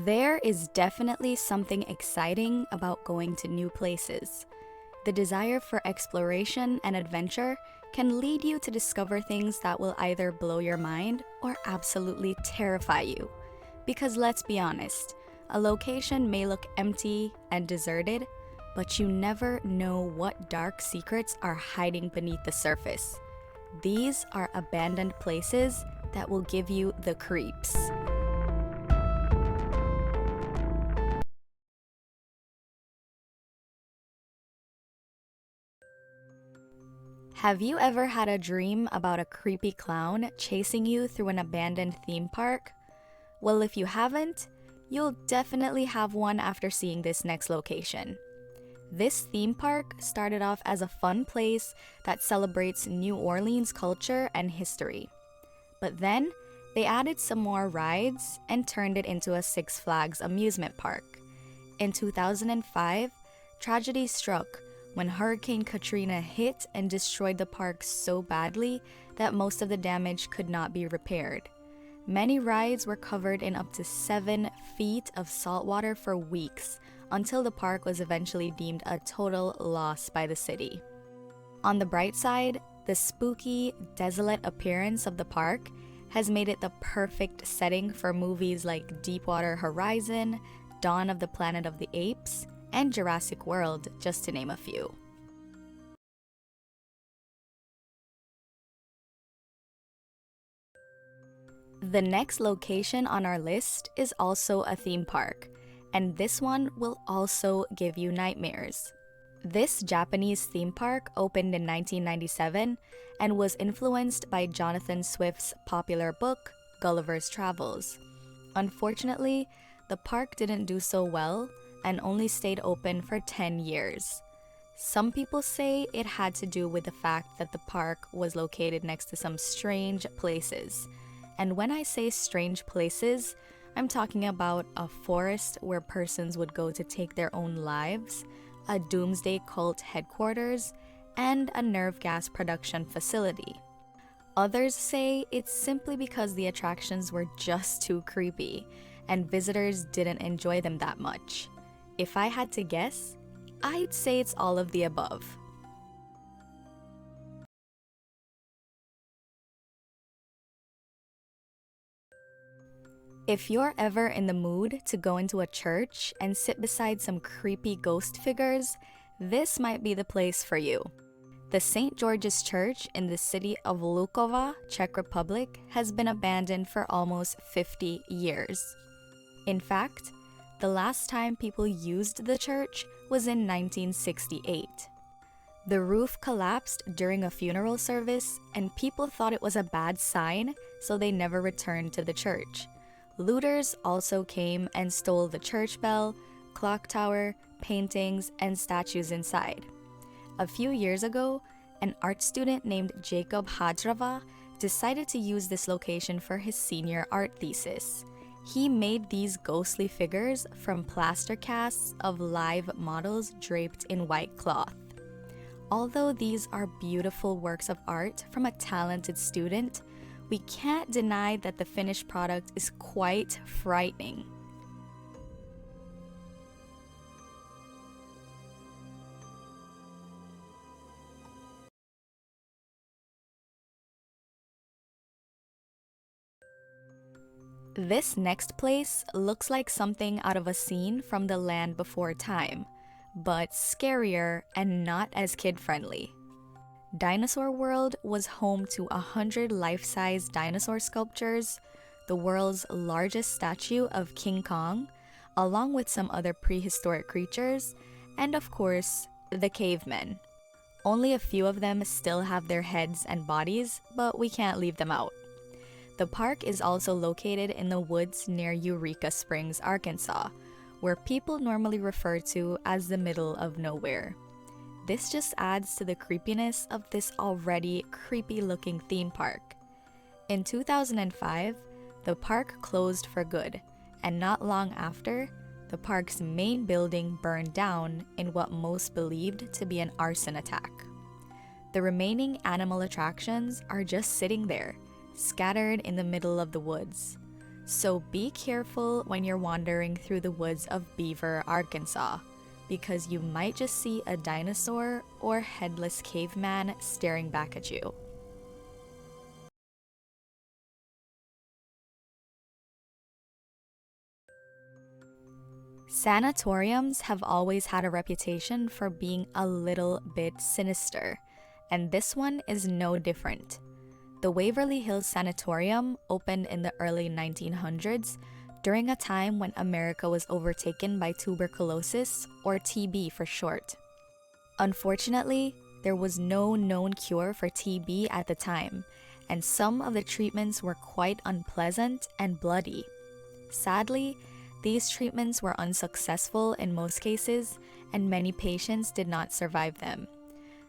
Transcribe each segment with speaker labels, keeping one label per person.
Speaker 1: There is definitely something exciting about going to new places. The desire for exploration and adventure can lead you to discover things that will either blow your mind or absolutely terrify you. Because let's be honest, a location may look empty and deserted, but you never know what dark secrets are hiding beneath the surface. These are abandoned places that will give you the creeps. Have you ever had a dream about a creepy clown chasing you through an abandoned theme park? Well, if you haven't, you'll definitely have one after seeing this next location. This theme park started off as a fun place that celebrates New Orleans culture and history. But then, they added some more rides and turned it into a Six Flags amusement park. In 2005, tragedy struck when Hurricane Katrina hit and destroyed the park so badly that most of the damage could not be repaired. Many rides were covered in up to 7 feet of salt water for weeks, until the park was eventually deemed a total loss by the city. On the bright side, the spooky, desolate appearance of the park has made it the perfect setting for movies like Deepwater Horizon, Dawn of the Planet of the Apes, and Jurassic World, just to name a few. The next location on our list is also a theme park, and this one will also give you nightmares. This Japanese theme park opened in 1997 and was influenced by Jonathan Swift's popular book, Gulliver's Travels. Unfortunately, the park didn't do so well and only stayed open for 10 years. Some people say it had to do with the fact that the park was located next to some strange places. And when I say strange places, I'm talking about a forest where persons would go to take their own lives, a doomsday cult headquarters, and a nerve gas production facility. Others say it's simply because the attractions were just too creepy, and visitors didn't enjoy them that much. If I had to guess, I'd say it's all of the above. If you're ever in the mood to go into a church and sit beside some creepy ghost figures, this might be the place for you. The St. George's Church in the city of Lukova, Czech Republic, has been abandoned for almost 50 years. In fact, the last time people used the church was in 1968. The roof collapsed during a funeral service, and people thought it was a bad sign, so they never returned to the church. Looters also came and stole the church bell, clock tower, paintings, and statues inside. A few years ago, an art student named Jacob Hadrava decided to use this location for his senior art thesis. He made these ghostly figures from plaster casts of live models draped in white cloth. Although these are beautiful works of art from a talented student, we can't deny that the finished product is quite frightening. This next place looks like something out of a scene from The Land Before Time, but scarier and not as kid-friendly. Dinosaur World was home to 100 life-size dinosaur sculptures, the world's largest statue of King Kong, along with some other prehistoric creatures, and of course, the cavemen. Only a few of them still have their heads and bodies, but we can't leave them out. The park is also located in the woods near Eureka Springs, Arkansas, where people normally refer to as the middle of nowhere. This just adds to the creepiness of this already creepy-looking theme park. In 2005, the park closed for good, and not long after, the park's main building burned down in what most believed to be an arson attack. The remaining animal attractions are just sitting there, scattered in the middle of the woods. So be careful when you're wandering through the woods of Beaver, Arkansas, because you might just see a dinosaur or headless caveman staring back at you. Sanatoriums have always had a reputation for being a little bit sinister, and this one is no different. The Waverly Hills Sanatorium opened in the early 1900s during a time when America was overtaken by tuberculosis, or TB for short. Unfortunately, there was no known cure for TB at the time, and some of the treatments were quite unpleasant and bloody. Sadly, these treatments were unsuccessful in most cases, and many patients did not survive them.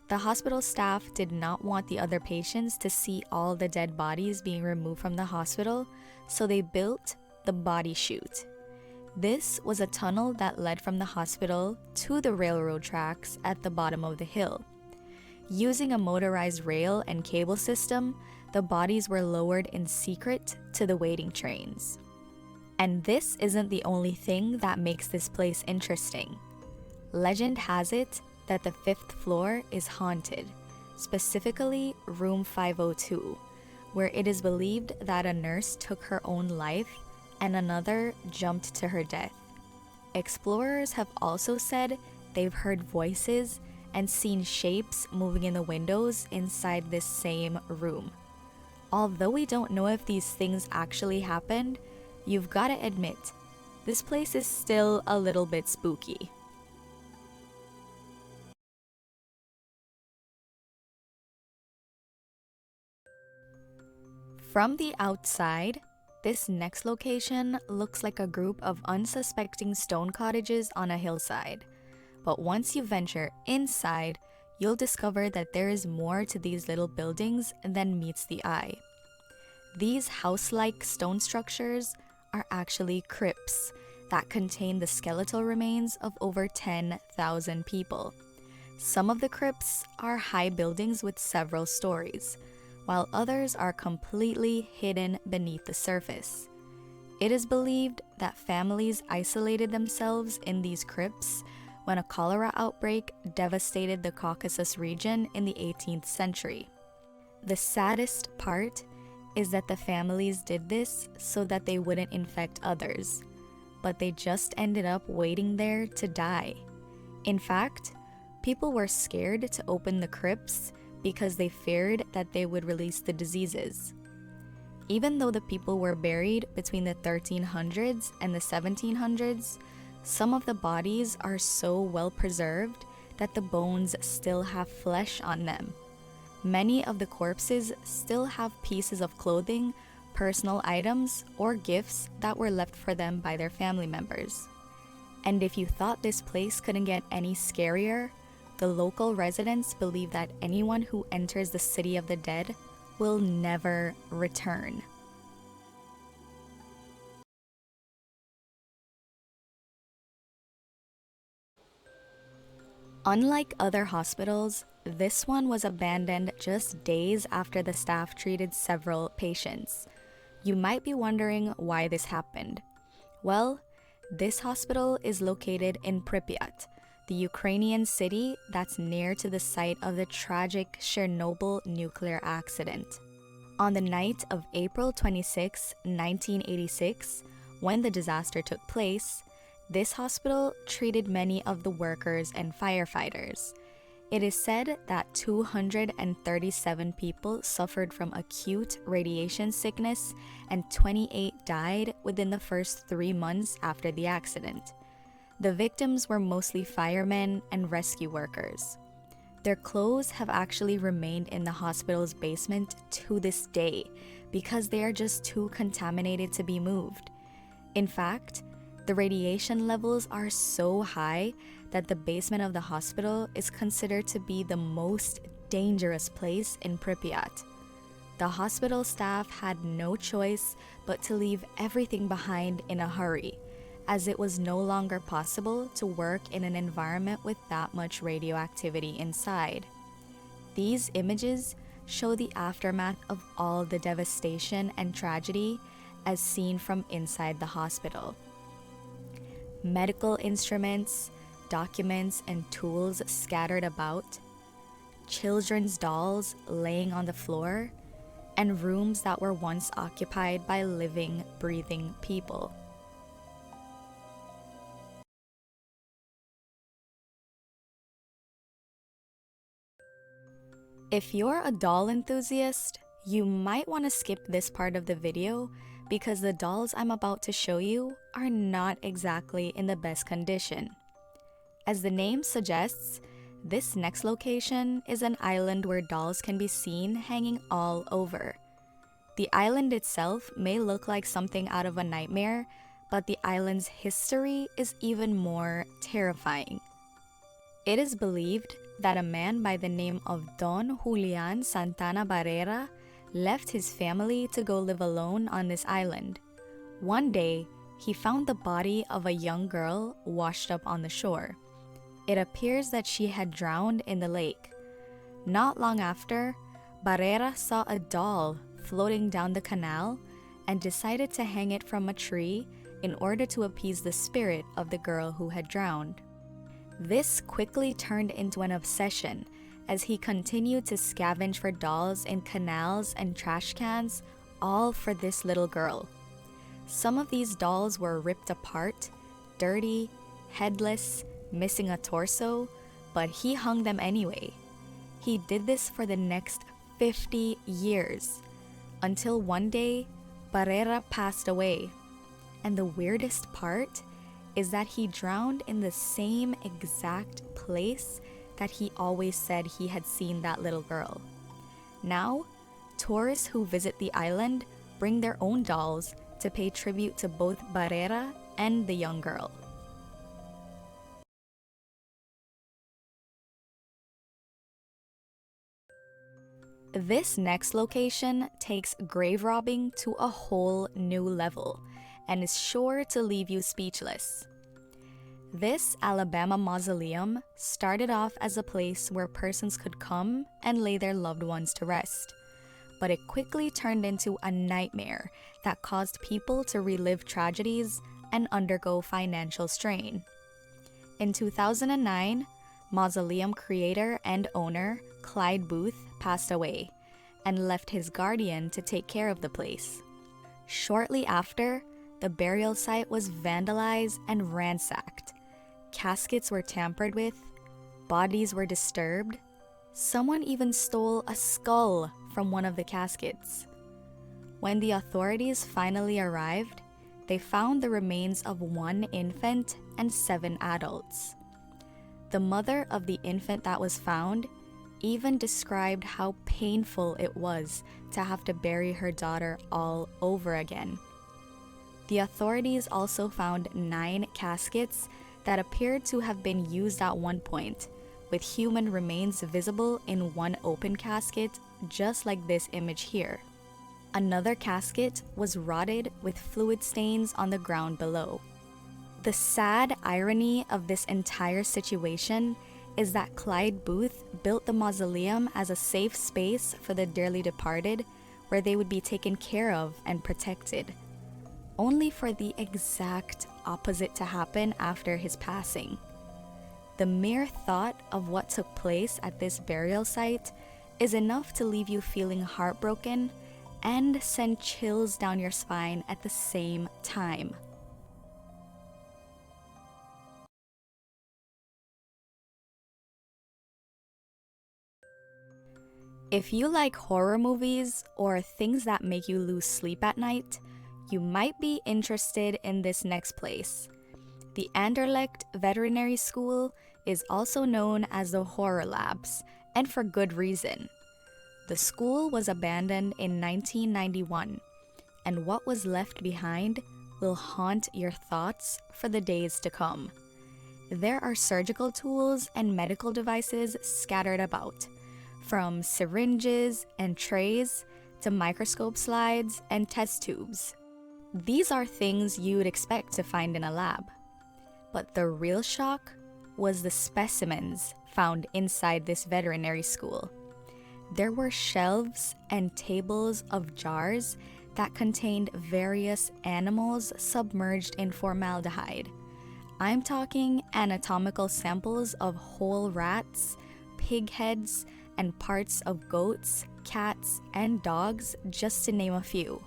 Speaker 1: The hospital staff did not want the other patients to see all the dead bodies being removed from the hospital, so they built the body chute. This was a tunnel that led from the hospital to the railroad tracks at the bottom of the hill. Using a motorized rail and cable system, the bodies were lowered in secret to the waiting trains. And this isn't the only thing that makes this place interesting. Legend has it that the 5th floor is haunted, specifically room 502, where it is believed that a nurse took her own life and another jumped to her death. Explorers have also said they've heard voices and seen shapes moving in the windows inside this same room. Although we don't know if these things actually happened, you've gotta admit, this place is still a little bit spooky. From the outside, this next location looks like a group of unsuspecting stone cottages on a hillside. But once you venture inside, you'll discover that there is more to these little buildings than meets the eye. These house-like stone structures are actually crypts that contain the skeletal remains of over 10,000 people. Some of the crypts are high buildings with several stories, while others are completely hidden beneath the surface. It is believed that families isolated themselves in these crypts when a cholera outbreak devastated the Caucasus region in the 18th century. The saddest part is that the families did this so that they wouldn't infect others, but they just ended up waiting there to die. In fact, people were scared to open the crypts because they feared that they would release the diseases. Even though the people were buried between the 1300s and the 1700s, some of the bodies are so well preserved that the bones still have flesh on them. Many of the corpses still have pieces of clothing, personal items, or gifts that were left for them by their family members. And if you thought this place couldn't get any scarier, the local residents believe that anyone who enters the city of the dead will never return. Unlike other hospitals, this one was abandoned just days after the staff treated several patients. You might be wondering why this happened. Well, this hospital is located in Pripyat, the Ukrainian city that's near to the site of the tragic Chernobyl nuclear accident. On the night of April 26, 1986, when the disaster took place, this hospital treated many of the workers and firefighters. It is said that 237 people suffered from acute radiation sickness and 28 died within the first 3 months after the accident. The victims were mostly firemen and rescue workers. Their clothes have actually remained in the hospital's basement to this day because they are just too contaminated to be moved. In fact, the radiation levels are so high that the basement of the hospital is considered to be the most dangerous place in Pripyat. The hospital staff had no choice but to leave everything behind in a hurry, as it was no longer possible to work in an environment with that much radioactivity inside. These images show the aftermath of all the devastation and tragedy, as seen from inside the hospital. Medical instruments, documents, and tools scattered about, children's dolls laying on the floor, and rooms that were once occupied by living, breathing people. If you're a doll enthusiast, you might want to skip this part of the video because the dolls I'm about to show you are not exactly in the best condition. As the name suggests, this next location is an island where dolls can be seen hanging all over. The island itself may look like something out of a nightmare, but the island's history is even more terrifying. It is believed that a man by the name of Don Julian Santana Barrera left his family to go live alone on this island. One day, he found the body of a young girl washed up on the shore. It appears that she had drowned in the lake. Not long after, Barrera saw a doll floating down the canal and decided to hang it from a tree in order to appease the spirit of the girl who had drowned. This quickly turned into an obsession as he continued to scavenge for dolls in canals and trash cans, all for this little girl. Some of these dolls were ripped apart, dirty, headless, missing a torso, but he hung them anyway. He did this for the next 50 years, until one day, Barrera passed away. And the weirdest part is that he drowned in the same exact place that he always said he had seen that little girl. Now, tourists who visit the island bring their own dolls to pay tribute to both Barrera and the young girl. This next location takes grave robbing to a whole new level and is sure to leave you speechless. This Alabama mausoleum started off as a place where persons could come and lay their loved ones to rest, but it quickly turned into a nightmare that caused people to relive tragedies and undergo financial strain. In 2009, mausoleum creator and owner Clyde Booth passed away and left his guardian to take care of the place. Shortly after, the burial site was vandalized and ransacked. Caskets were tampered with, bodies were disturbed. Someone even stole a skull from one of the caskets. When the authorities finally arrived, they found the remains of 1 infant and 7 adults. The mother of the infant that was found even described how painful it was to have to bury her daughter all over again. The authorities also found 9 caskets that appeared to have been used at one point, with human remains visible in one open casket, just like this image here. Another casket was rotted with fluid stains on the ground below. The sad irony of this entire situation is that Clyde Booth built the mausoleum as a safe space for the dearly departed, where they would be taken care of and protected, only for the exact opposite to happen after his passing. The mere thought of what took place at this burial site is enough to leave you feeling heartbroken and send chills down your spine at the same time. If you like horror movies or things that make you lose sleep at night, you might be interested in this next place. The Anderlecht Veterinary School is also known as the Horror Labs, and for good reason. The school was abandoned in 1991, and what was left behind will haunt your thoughts for the days to come. There are surgical tools and medical devices scattered about, from syringes and trays to microscope slides and test tubes. These are things you'd expect to find in a lab. But the real shock was the specimens found inside this veterinary school. There were shelves and tables of jars that contained various animals submerged in formaldehyde. I'm talking anatomical samples of whole rats, pig heads, and parts of goats, cats, and dogs, just to name a few.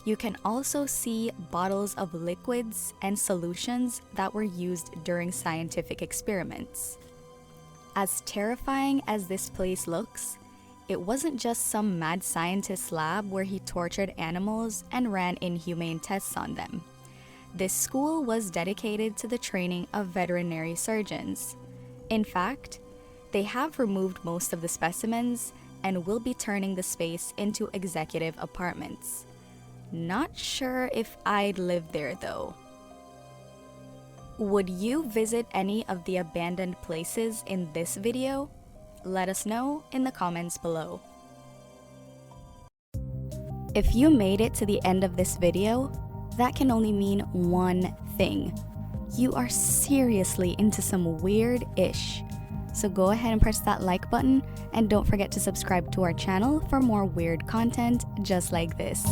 Speaker 1: You can also see bottles of liquids and solutions that were used during scientific experiments. As terrifying as this place looks, it wasn't just some mad scientist's lab where he tortured animals and ran inhumane tests on them. This school was dedicated to the training of veterinary surgeons. In fact, they have removed most of the specimens and will be turning the space into executive apartments. Not sure if I'd live there though. Would you visit any of the abandoned places in this video? Let us know in the comments below. If you made it to the end of this video, that can only mean one thing. You are seriously into some weird-ish. So go ahead and press that like button, and don't forget to subscribe to our channel for more weird content just like this.